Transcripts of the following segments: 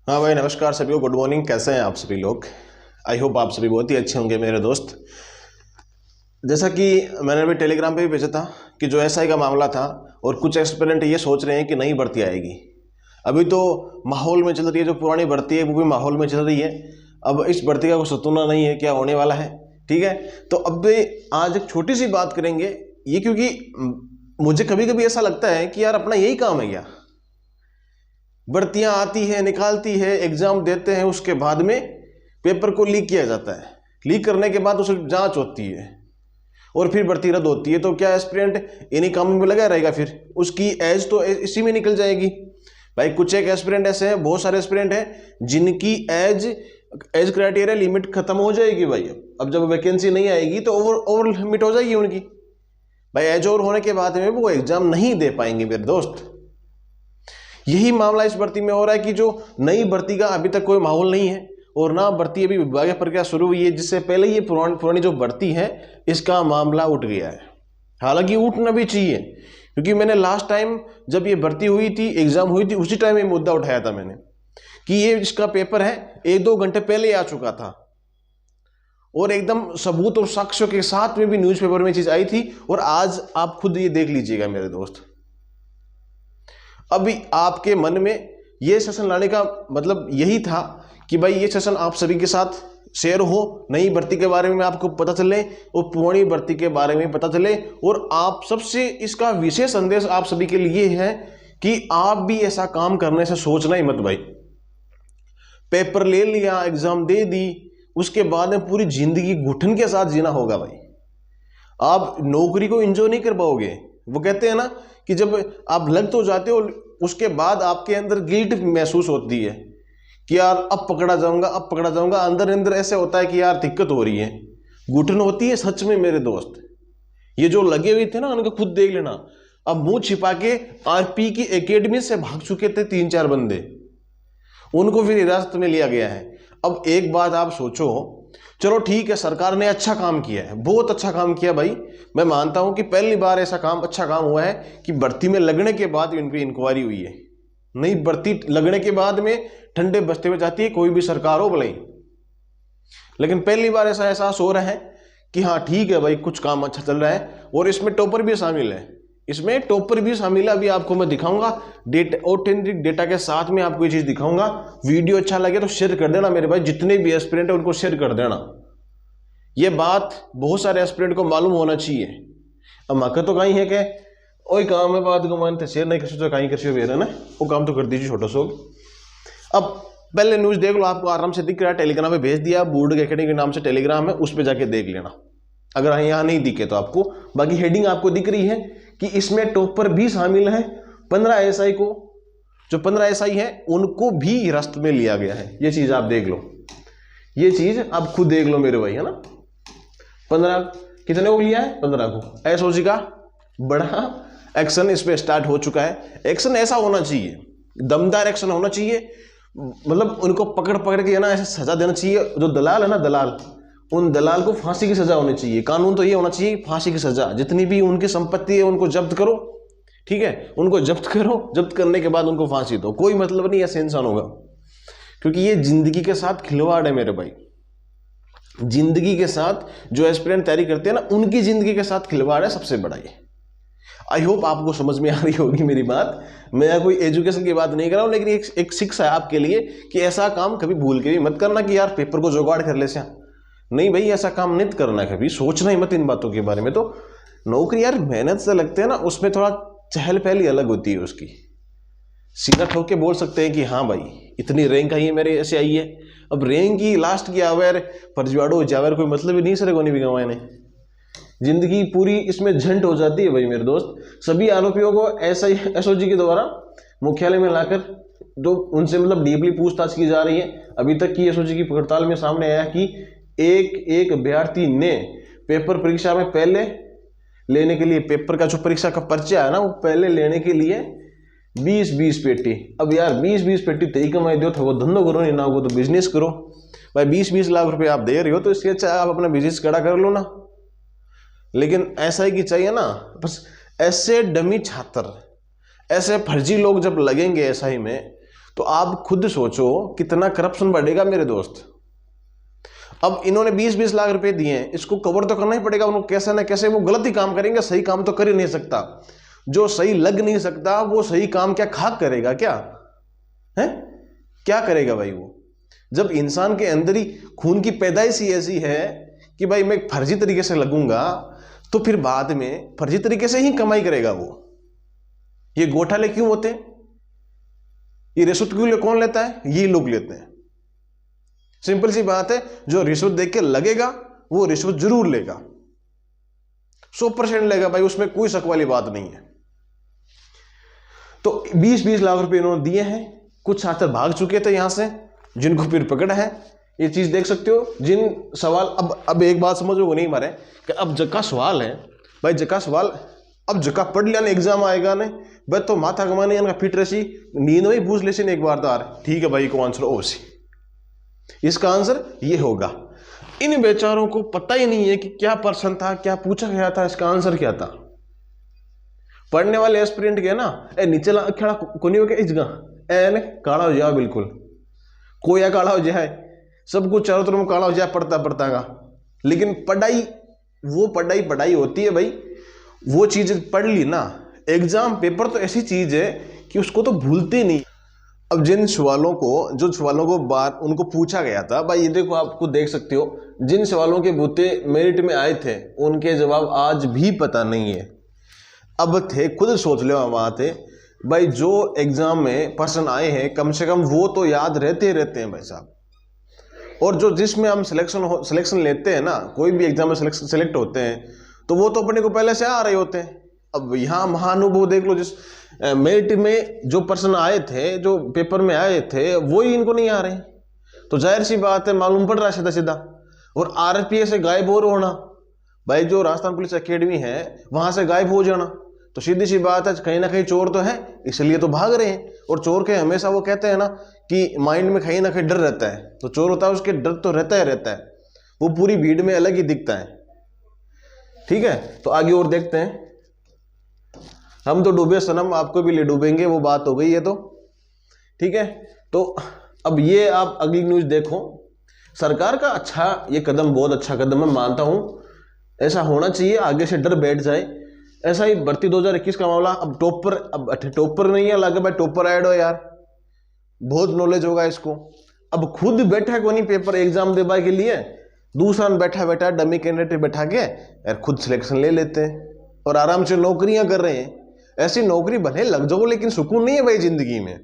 हाँ भाई, नमस्कार सभी को। Good morning. कैसे हैं आप सभी लोग? आई होप आप सभी बहुत ही अच्छे होंगे मेरे दोस्त। जैसा कि मैंने अभी टेलीग्राम पे भी भेजा था कि जो एसआई का मामला था और कुछ एस्पिरेंट ये सोच रहे हैं कि नई भर्ती आएगी। अभी तो माहौल में चल रही है, जो पुरानी भर्ती है वो भी माहौल में चल रही है। अब इस भर्ती का कोई सतुना नहीं है क्या होने वाला है। ठीक है, तो अब आज एक छोटी सी बात करेंगे ये, क्योंकि मुझे कभी कभी ऐसा लगता है कि यार अपना यही काम है क्या। भर्तियां आती है, निकालती है, एग्जाम देते हैं, उसके बाद में पेपर को लीक किया जाता है। लीक करने के बाद उस जांच होती है और फिर भर्ती रद्द होती है। तो क्या एस्पिरेंट इन्हीं कामों में लगा रहेगा? फिर उसकी एज तो इसी में निकल जाएगी। भाई कुछ एक एस्पिरेंट ऐसे हैं, बहुत सारे एस्पिरेंट हैं जिनकी एज क्राइटेरिया लिमिट खत्म हो जाएगी। भाई अब जब वैकेंसी नहीं आएगी तो ओवर लिमिट हो जाएगी उनकी। भाई एज ओवर होने के बाद में वो एग्जाम नहीं दे पाएंगे मेरे दोस्त। यही मामला इस भर्ती में हो रहा है कि जो नई भर्ती का अभी तक कोई माहौल नहीं है और ना भर्ती अभी विभागीय प्रक्रिया शुरू हुई है, जिससे पहले ये पुरानी जो भर्ती है इसका मामला उठ गया है। हालांकि उठना भी चाहिए, क्योंकि मैंने लास्ट टाइम जब ये भर्ती हुई थी, एग्जाम हुई थी, उसी टाइम ये मुद्दा उठाया था मैंने कि ये इसका पेपर है 1-2 घंटे पहले आ चुका था और एकदम सबूत और साक्ष्यों के साथ में भी न्यूज़पेपर में चीज आई थी। और आज आप खुद ये देख लीजिएगा मेरे दोस्त, अभी आपके मन में ये सेशन लाने का मतलब यही था कि भाई ये सेशन आप सभी के साथ शेयर हो, नई भर्ती के बारे में आपको पता चले और पुरानी भर्ती के बारे में पता चले। और आप सबसे इसका विशेष संदेश आप सभी के लिए है कि आप भी ऐसा काम करने से सोचना ही मत। भाई पेपर ले लिया, एग्जाम दे दी, उसके बाद में पूरी जिंदगी घुटन के साथ जीना होगा। भाई आप नौकरी को एंजॉय नहीं कर पाओगे। वो कहते हैं ना कि जब आप लग तो जाते हो, उसके बाद आपके अंदर गिल्ट महसूस होती है कि यार अब पकड़ा जाऊंगा, अब पकड़ा जाऊंगा। अंदर अंदर ऐसे होता है कि यार दिक्कत हो रही है, घुटन होती है सच में मेरे दोस्त। ये जो लगे हुए थे ना, उनको खुद देख लेना। अब मुंह छिपा के आरपी की एकेडमी से भाग चुके थे 3-4 बंदे, उनको फिर हिरासत में लिया गया है। अब एक बात आप सोचो, चलो ठीक है सरकार ने अच्छा काम किया है, बहुत अच्छा काम किया भाई। मैं मानता हूं कि पहली बार ऐसा काम अच्छा काम हुआ है कि भर्ती में लगने के बाद इन पे इंक्वायरी हुई है। नहीं, भर्ती लगने के बाद में ठंडे बस्ते में जाती है कोई भी सरकार हो भले, लेकिन पहली बार ऐसा एहसास हो रहा है कि हाँ ठीक है भाई कुछ काम अच्छा चल रहा है। और इसमें टॉपर भी शामिल है, इसमें टॉपर भी शामिल है। अभी आपको मैं दिखाऊंगा डेटा, ऑथेंटिक डेटा के साथ में आपको ये चीज दिखाऊंगा। वीडियो अच्छा लगे तो शेयर कर देना मेरे भाई, जितने भी एस्पिरेंट है उनको शेयर कर देना। ये बात बहुत सारे एस्पिरेंट को मालूम होना चाहिए। अब मक्का तो कहीं है कि वही काम है, बात को मानते शेयर नहीं कर तो कहीं कर बेर है ना, वो काम तो कर दीजिए छोटा सा। अब पहले न्यूज देख लो, आपको आराम से दिख रहा है, टेलीग्राम पे भेज दिया, बूढ़ अकेडमी के नाम से टेलीग्राम है, उस पर जाके देख लेना अगर यहाँ नहीं दिखे तो आपको। बाकी हेडिंग आपको दिख रही है कि इसमें टॉपर भी शामिल है। 15 एसआई को, जो 15 एसआई है उनको भी हिरासत में लिया गया है। ये चीज आप देख लो, ये चीज आप खुद देख लो मेरे भाई, है ना। 15 कितने को लिया है? 15 को। एसओजी का बड़ा एक्शन इस पे स्टार्ट हो चुका है। एक्शन ऐसा होना चाहिए, दमदार एक्शन होना चाहिए, मतलब उनको पकड़ पकड़ के ना ऐसे सजा देना चाहिए। जो दलाल है ना, दलाल, उन दलाल को फांसी की सजा होनी चाहिए। कानून तो ये होना चाहिए फांसी की सजा। जितनी भी उनकी संपत्ति है उनको जब्त करो, ठीक है, उनको जब्त करो, जब्त करने के बाद उनको फांसी दो। कोई मतलब नहीं ऐसे इंसान होगा, क्योंकि ये जिंदगी के साथ खिलवाड़ है मेरे भाई। जिंदगी के साथ जो एस्पिरेंट तैयारी करते हैं ना, उनकी जिंदगी के साथ खिलवाड़ है सबसे बड़ा ये। आई होप आपको समझ में आ रही होगी मेरी बात। मैं कोई एजुकेशन की बात नहीं कर रहा हूं, लेकिन एक शिक्षा है आपके लिए कि ऐसा काम कभी भूल के भी मत करना कि यार पेपर को जुगाड़ कर ले से। नहीं भाई, ऐसा काम नहीं करना, कभी सोचना ही मत इन बातों के बारे में। तो नौकरी यार मेहनत से लगते हैं ना, उसमें थोड़ा चहल पहल अलग होती है उसकी। सीधा ठोक के बोल सकते हैं कि हाँ भाई इतनी रैंक आई है मेरे, ऐसे आई है। अब रैंक की लास्ट की आवेर फर्जवाड़ो जावेर कोई मतलब ही नहीं सर को नहीं भी गंवाए ने। जिंदगी पूरी इसमें झंड हो जाती है भाई मेरे दोस्त। सभी आरोपियों को एसओजी के द्वारा मुख्यालय में लाकर जो उनसे मतलब डीपली पूछताछ की जा रही है। अभी तक की एसओजी की पड़ताल में सामने आया कि एक अभ्यर्थी ने पेपर परीक्षा में पहले लेने के लिए, पेपर का जो परीक्षा का पर्चा है ना, वो पहले लेने के लिए 20-20 पेटी। अब यार 20-20 पेटी तई कमाई दो तो वो धंधो करो, नहीं ना हो तो बिजनेस करो। भाई 20-20 लाख रुपए आप दे रहे हो तो इसके अच्छा आप अपना बिजनेस खड़ा कर लो ना। लेकिन ऐसा ही कि चाहिए ना, बस ऐसे डमी छात्र, ऐसे फर्जी लोग जब लगेंगे एसआई में तो आप खुद सोचो कितना करप्शन बढ़ेगा मेरे दोस्त। अब इन्होंने 20-20 लाख रुपए दिए हैं, इसको कवर तो करना ही पड़ेगा उनको, कैसे ना कैसे वो गलत ही काम करेंगे, सही काम तो कर ही नहीं सकता। जो सही लग नहीं सकता वो सही काम क्या खाक करेगा क्या है, क्या करेगा भाई वो? जब इंसान के अंदर ही खून की पैदाइश ही ऐसी है कि भाई मैं फर्जी तरीके से लगूंगा, तो फिर बाद में फर्जी तरीके से ही कमाई करेगा वो। ये घोटाले क्यों होते हैं, ये रिश्वत क्यों कौन लेता है? ये लोग लेते हैं। सिंपल सी बात है, जो रिश्वत देख के लगेगा वो रिश्वत जरूर लेगा, 100% लेगा भाई, उसमें कोई शक वाली बात नहीं है। तो 20-20 लाख रुपए इन्होंने दिए हैं, कुछ छात्र भाग चुके थे यहां से, जिनको फिर पकड़ा है। ये चीज देख सकते हो। जिन सवाल अब एक बात समझो, वो नहीं मारे कि अब जका सवाल है भाई, जका सवाल अब जका पढ़ लिया ना, एग्जाम आएगा ने भाई तो माथा कमाने इनका फिट रसी नींद में पूछ ले एक बार तो ठीक है भाई को आंसर ओसी, इसका आंसर ये होगा। इन बेचारों को पता ही नहीं है कि क्या प्रश्न था, क्या पूछा गया था, इसका आंसर क्या था। पढ़ने वाले एस्पिरेंट के ना ए नीचे खड़ा कोनी हो के इस जगह एन काला हो जाए, बिल्कुल कोया काला हो जाए, सब कुछ चारों तरफ काला हो जाए पढ़ता का। लेकिन पढ़ाई वो पढ़ाई होती है भाई, वो चीज पढ़ ली ना, एग्जाम पेपर तो ऐसी चीज है कि उसको तो भूलते नहीं। अब जो सवालों को बात उनको पूछा गया था भाई, ये देखो आपको देख सकते हो, जिन सवालों के बूते मेरिट में आए थे उनके जवाब आज भी पता नहीं है। अब थे खुद सोच लो वहां थे भाई, जो एग्जाम में प्रश्न आए हैं कम से कम वो तो याद रहते हैं भाई साहब। और जो जिसमें हम सिलेक्शन लेते हैं ना, कोई भी एग्जाम में सिलेक्ट होते हैं तो वो तो अपने को पहले से आ रहे होते हैं। अब यहाँ महानुभव देख लो, जिस मेरिट में जो प्रश्न आए थे, जो पेपर में आए थे, वो ही इनको नहीं आ रहे, तो जाहिर सी बात है मालूम पड़ रहा है सीधा। और आरपीएफ से गायब हो होना भाई, जो राजस्थान पुलिस एकेडमी है वहां से गायब हो जाना, तो सीधी सी बात है कहीं ना कहीं चोर तो है, इसलिए तो भाग रहे हैं। और चोर के हमेशा वो कहते हैं ना कि माइंड में कहीं ना कहीं डर रहता है, तो चोर होता है उसके डर तो रहता है, वो पूरी भीड़ में अलग ही दिखता है। ठीक है, तो आगे और देखते हैं। हम तो डूबे सनम, आपको भी ले डूबेंगे, वो बात हो गई है तो ठीक है। तो अब ये आप अगली न्यूज देखो। सरकार का अच्छा ये कदम, बहुत अच्छा कदम है, मानता हूं, ऐसा होना चाहिए, आगे से डर बैठ जाए। ऐसा ही भर्ती 2021 का मामला, अब टॉपर नहीं है, लगे भाई टॉपर ऐड हो यार, बहुत नॉलेज होगा इसको। अब खुद बैठा को नहीं पेपर एग्जाम देने के लिए, दूसरा बैठा डमी कैंडिडेट बैठा के यार खुद सिलेक्शन ले लेते हैं और आराम से नौकरियां कर रहे हैं। ऐसी नौकरी भले लग जाओ, लेकिन सुकून नहीं है भाई जिंदगी में,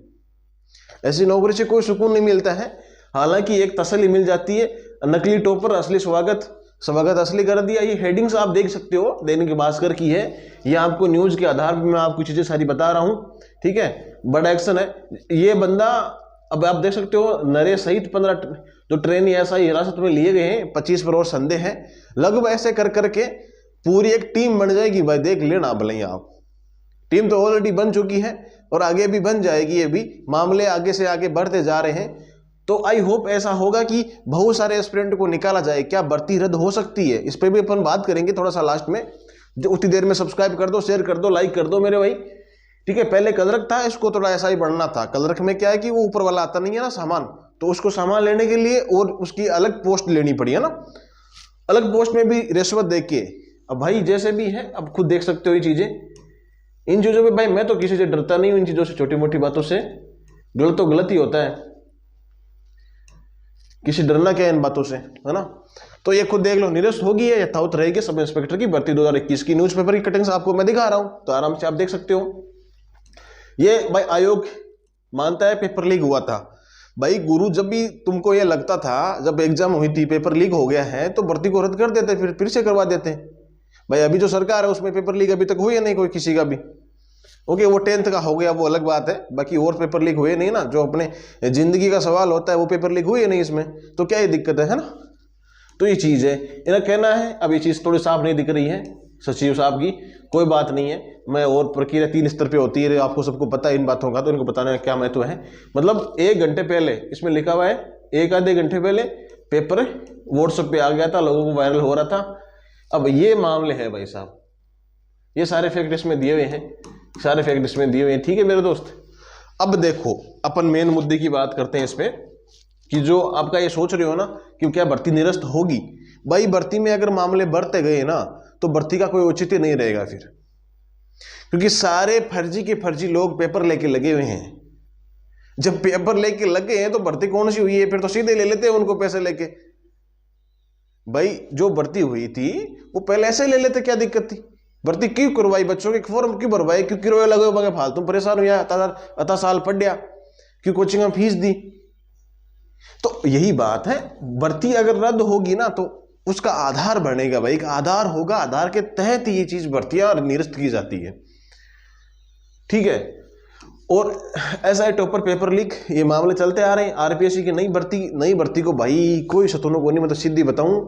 ऐसी नौकरी से कोई सुकून नहीं मिलता है। हालांकि एक तसल्ली मिल जाती है, नकली टॉपर असली स्वागत असली कर दिया। ये हेडिंग्स आप देख सकते हो, दैनिक भास्कर की है, ये आपको न्यूज के आधार पर मैं आपको चीजें सारी बता रहा हूं। ठीक है, बड़ा एक्शन है ये बंदा। अब आप देख सकते हो, नरेश सहित 15 जो ट्रेनी ऐसा हिरासत में लिए गए हैं, 25 पर और संदेह है। लगभग ऐसे कर करके पूरी एक टीम बन जाएगी भाई, देख लेना भले आप। टीम तो ऑलरेडी बन चुकी है और आगे भी बन जाएगी, ये भी मामले आगे से आगे बढ़ते जा रहे हैं। तो आई होप ऐसा होगा कि बहुत सारे एस्पिरेंट को निकाला जाए। क्या भर्ती रद्द हो सकती है, इस पर भी अपन बात करेंगे थोड़ा सा लास्ट में। जो उतनी देर में सब्सक्राइब कर दो, शेयर कर दो, लाइक कर दो मेरे भाई। ठीक है, पहले कलरक था, इसको थोड़ा ऐसा ही बढ़ना था। कलरक में क्या है कि वो ऊपर वाला आता नहीं है ना सामान, तो उसको सामान लेने के लिए और उसकी अलग पोस्ट लेनी पड़ी है ना, अलग पोस्ट में भी रिश्वत दे के। अब भाई जैसे भी है, अब खुद देख सकते हो ये चीजें, इन चीजों पे भाई मैं तो किसी से डरता नहीं हूं, इन चीजों से, छोटी मोटी बातों से। गलत तो गलत ही होता है, किसी डरना क्या है इन बातों से, है ना। तो ये खुद देख लो, निरस्त होगी है यथावत रहेगी सब इंस्पेक्टर की भर्ती 2021 की। न्यूज़पेपर की कटिंग्स आपको मैं दिखा रहा हूं, तो आराम से आप देख सकते हो। ये भाई आयोग मानता है पेपर लीक हुआ था। भाई गुरु, जब भी तुमको ये लगता था, जब एग्जाम हुई थी पेपर लीक हो गया है, तो भर्ती को रद्द कर देते, फिर से करवा देते। भाई अभी जो सरकार है उसमें पेपर लीक अभी तक हुई है नहीं कोई किसी का भी। ओके, वो 10th का हो गया, वो अलग बात है, बाकी और पेपर लीक हुए नहीं ना। जो अपने जिंदगी का सवाल होता है वो पेपर लीक हुई है नहीं इसमें, तो क्या ये दिक्कत है ना। तो ये चीज है, इन्हें कहना है। अब ये चीज थोड़ी साफ नहीं दिख रही है सचिव साहब की, कोई बात नहीं है। मैं और प्रक्रिया 3 स्तर पे होती है, आपको सबको पता है इन बातों का, तो इनको बताने का क्या महत्व है। मतलब 1 घंटे पहले इसमें लिखा हुआ है, 1 आधे घंटे पहले पेपर व्हाट्सएप पे आ गया था, लोगों को वायरल हो रहा था। अब ये मामले हैं भाई साहब, ये सारे फैक्ट इसमें दिए हुए हैं, सारे फैक्ट इसमें दिए हुए हैं। ठीक है मेरे दोस्त, अब देखो अपन मेन मुद्दे की बात करते हैं इसमें, कि जो आपका ये सोच रहे हो ना कि क्या भर्ती निरस्त होगी, भाई भर्ती में अगर मामले बढ़ते गए ना तो भर्ती का कोई औचित्य नहीं रहेगा फिर, क्योंकि सारे फर्जी के फर्जी लोग पेपर लेके लगे हुए हैं। जब पेपर लेके लगे हैं तो भर्ती कौन सी हुई है, फिर तो सीधे ले लेते हैं उनको पैसे लेके। भाई जो भर्ती हुई थी वो पहले ऐसे ले लेते, क्या दिक्कत थी? भर्ती क्यों करवाई? बच्चों के फॉर्म क्यों भरवाए? क्यों किरोए लगे हो फालतू परेशान हुआ, अता साल पढ़ गया, क्यों कोचिंग में फीस दी? तो यही बात है, भर्ती अगर रद्द होगी ना तो उसका आधार बनेगा भाई, एक आधार होगा, आधार के तहत ये चीज भर्तियां निरस्त की जाती है, ठीक है। और ऐसा है टॉपर पेपर लीक, ये मामले चलते आ रहे हैं। आरपीएससी की नई भर्ती को भाई कोई शतुनो को नहीं, मतलब सीधी बताऊं,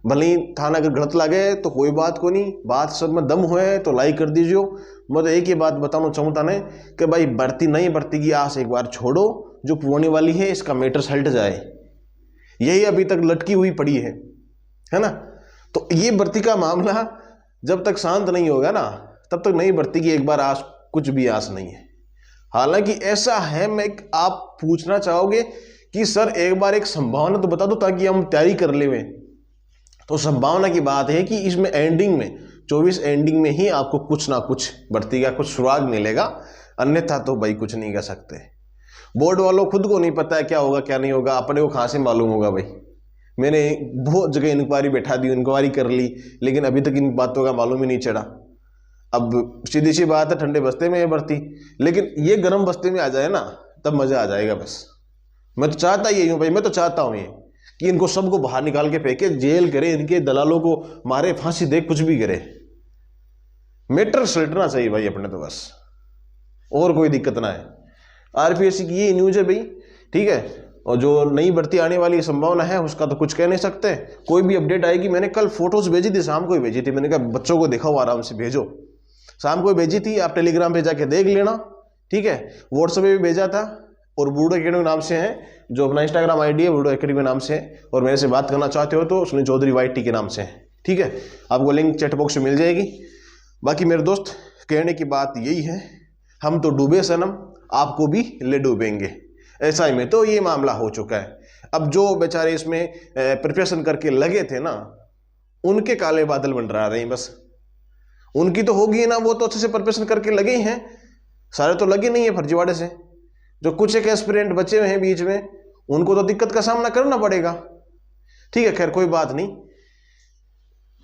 भले ही थाना अगर गलत लगे तो कोई बात को नहीं, बात सब में दम हुए तो लाइक कर दीजिए। मैं तो एक ही बात बताना चाहूँगा ने कि भाई नई भर्ती की आस एक बार छोड़ो, जो पुरानी वाली है इसका मैटर हट जाए, यही अभी तक लटकी हुई पड़ी है ना। तो ये भर्ती का मामला जब तक शांत नहीं होगा ना तब तक नई भर्ती की एक बार आस, कुछ भी आस नहीं है। हालांकि ऐसा है, मैं आप पूछना चाहोगे कि सर एक बार एक संभावना तो बता दो ताकि हम तैयारी कर लें। तो संभावना की बात है कि इसमें एंडिंग में 24 एंडिंग में ही आपको कुछ ना कुछ भर्ती का कुछ सुराग मिलेगा, अन्यथा तो भाई कुछ नहीं कर सकते। बोर्ड वालों खुद को नहीं पता है क्या होगा क्या नहीं होगा, अपने को कहाँ से मालूम होगा भाई? मैंने बहुत जगह इंक्वायरी बैठा दी, इंक्वायरी कर ली, लेकिन अभी तक इन बातों का मालूम ही नहीं चढ़ा। अब सीधी सी बात है, ठंडे बस्ते में है भर्ती, लेकिन ये गर्म बस्ते में आ जाए ना तब मजा आ जाएगा। बस मैं तो चाहता ही हूँ भाई, मैं तो चाहता हूँ ये कि इनको सबको बाहर निकाल के फेंके, जेल करे, इनके दलालों को मारे, फांसी दे, कुछ भी करे, मैटर सलटना चाहिए भाई अपने तो बस, और कोई दिक्कत ना है। आरपीएससी की ये न्यूज है भाई, ठीक है। और जो नई भर्ती आने वाली संभावना है उसका तो कुछ कह नहीं सकते, कोई भी अपडेट आएगी। मैंने कल फोटोज भेजी थी, शाम को ही भेजी थी, मैंने कहा बच्चों को दिखाओ, आराम से भेजो, शाम को भेजी थी, आप टेलीग्राम पे जाके देख लेना, ठीक है। व्हाट्सएप पे भी भेजा था, और बूढ़ो एकेडमी नाम से है जो अपना इंस्टाग्राम आईडी है, बूढ़ो एकेडमी नाम से है, और मेरे से बात करना चाहते हो तो सुनील चौधरी YT के नाम से है, ठीक है। आपको लिंक चैट बॉक्स में मिल जाएगी। बाकी मेरे दोस्त कहने की बात यही है, हम तो डूबे सनम, आपको भी ले डूबेंगे, ऐसा ही में तो ये मामला हो चुका है। अब जो बेचारे इसमें प्रिपरेशन करके लगे थे ना, उनके काले बादल मंडरा रहे हैं बस। उनकी तो होगी ना, वो तो अच्छे से प्रिपरेशन करके लगे ही हैं, सारे तो लगे नहीं है फर्जीवाड़े से। जो कुछ एक एस्पिरेंट बचे हुए हैं बीच में, उनको तो दिक्कत का सामना करना पड़ेगा, ठीक है। खैर कोई बात नहीं,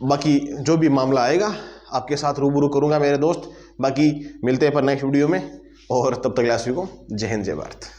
बाकी जो भी मामला आएगा आपके साथ रूबरू करूंगा मेरे दोस्त। बाकी मिलते हैं पर नेक्स्ट वीडियो में, और तब तक सभी को जय हिंद जय भारत।